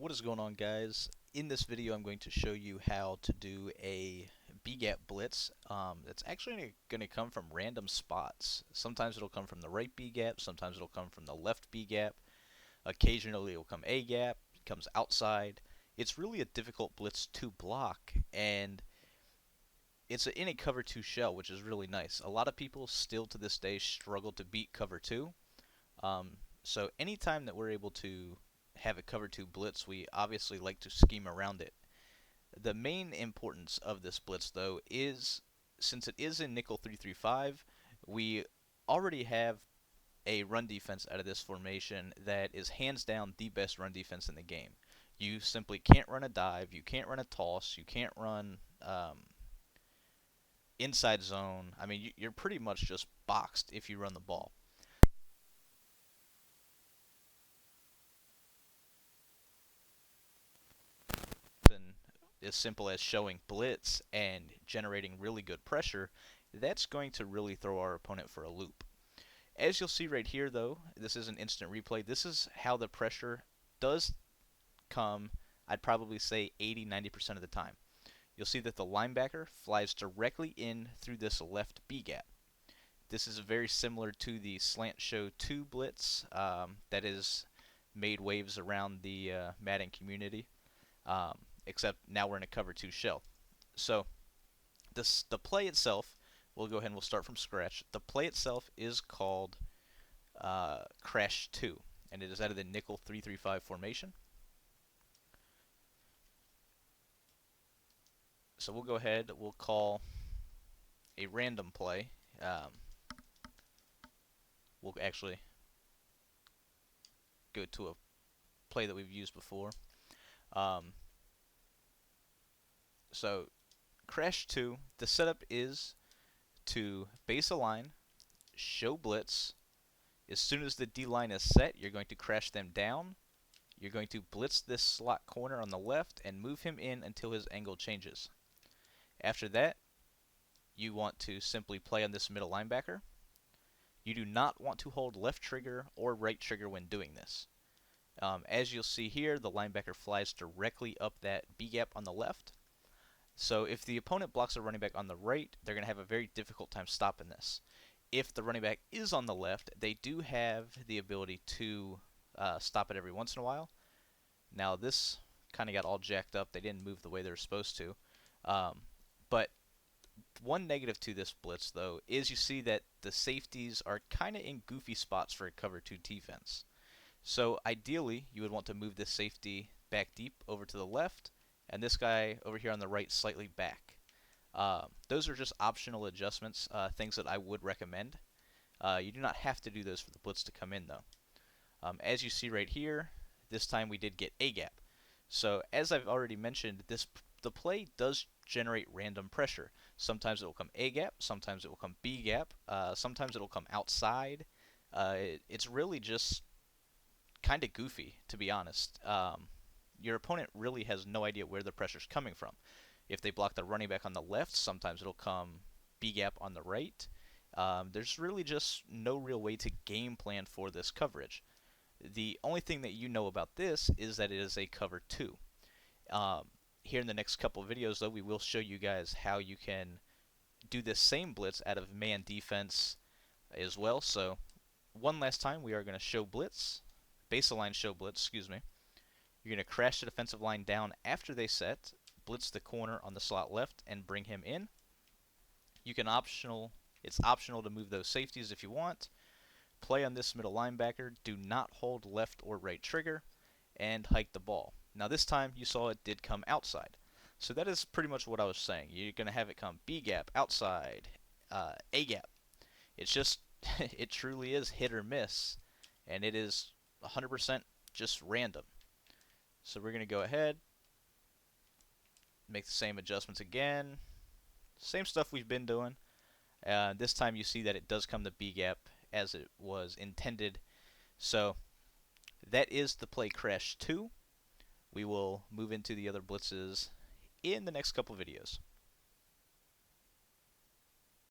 What is going on, guys? In this video I'm going to show you how to do a B-gap blitz that's actually going to come from random spots. Sometimes it'll come from the right B-gap, sometimes it'll come from the left B-gap, occasionally it'll come A-gap, it comes outside. It's really a difficult blitz to block, and it's in a cover 2 shell, which is really nice. A lot of people still to this day struggle to beat cover 2. So anytime that we're able to have a cover 2 blitz, we obviously like to scheme around it. The main importance of this blitz, though, is since it is in nickel 3-3-5, we already have a run defense out of this formation that is hands down the best run defense in the game. You simply can't run a dive, you can't run a toss, you can't run inside zone. I mean, you're pretty much just boxed if you run the ball. And as simple as showing blitz and generating really good pressure, that's going to really throw our opponent for a loop. As you'll see right here, though, this is an instant replay. This is how the pressure does come, I'd probably say 80-90% of the time. You'll see that the linebacker flies directly in through this left B gap. This is very similar to the slant show 2 blitz that is made waves around the Madden community. Except now we're in a cover 2 shell. So the play itself, we'll go ahead and we'll start from scratch. The play itself is called Crash 2, and it is out of the nickel 3-3-5 formation. So we'll go ahead, we'll call a random play. We'll actually go to a play that we've used before. So Crash 2, the setup is to base a line, show blitz. As soon as the D line is set, you're going to crash them down. You're going to blitz this slot corner on the left and move him in until his angle changes. After that, you want to simply play on this middle linebacker. You do not want to hold left trigger or right trigger when doing this. As you'll see here, the linebacker flies directly up that B gap on the left. So if the opponent blocks a running back on the right, they're going to have a very difficult time stopping this. If the running back is on the left, they do have the ability to stop it every once in a while. Now this kind of got all jacked up. They didn't move the way they were supposed to. But one negative to this blitz, though, is you see that the safeties are kind of in goofy spots for a cover 2 defense. So ideally, you would want to move this safety back deep over to the left, and this guy over here on the right slightly back. Those are just optional adjustments, things that I would recommend. You do not have to do those for the blitz to come in, though. As you see right here, this time we did get A gap. So as I've already mentioned, the play does generate random pressure. Sometimes it will come A gap, sometimes it will come B gap, sometimes it will come outside. It's really just kind of goofy, to be honest. Your opponent really has no idea where the pressure's coming from. If they block the running back on the left, sometimes it'll come B gap on the right. There's really just no real way to game plan for this coverage. The only thing that you know about this is that it is a cover 2. Here in the next couple of videos, though, we will show you guys how you can do this same blitz out of man defense as well. So one last time, we are going to show blitz, baseline show blitz, excuse me. You're going to crash the defensive line down after they set, blitz the corner on the slot left, and bring him in. You can it's optional to move those safeties if you want. Play on this middle linebacker. Do not hold left or right trigger, and hike the ball. Now this time you saw it did come outside. So that is pretty much what I was saying. You're going to have it come B gap, outside, A gap. It's just, it truly is hit or miss, and it is 100% just random. So we're going to go ahead, make the same adjustments again. Same stuff we've been doing. This time you see that it does come to B gap as it was intended. So that is the play Crash 2. We will move into the other blitzes in the next couple videos.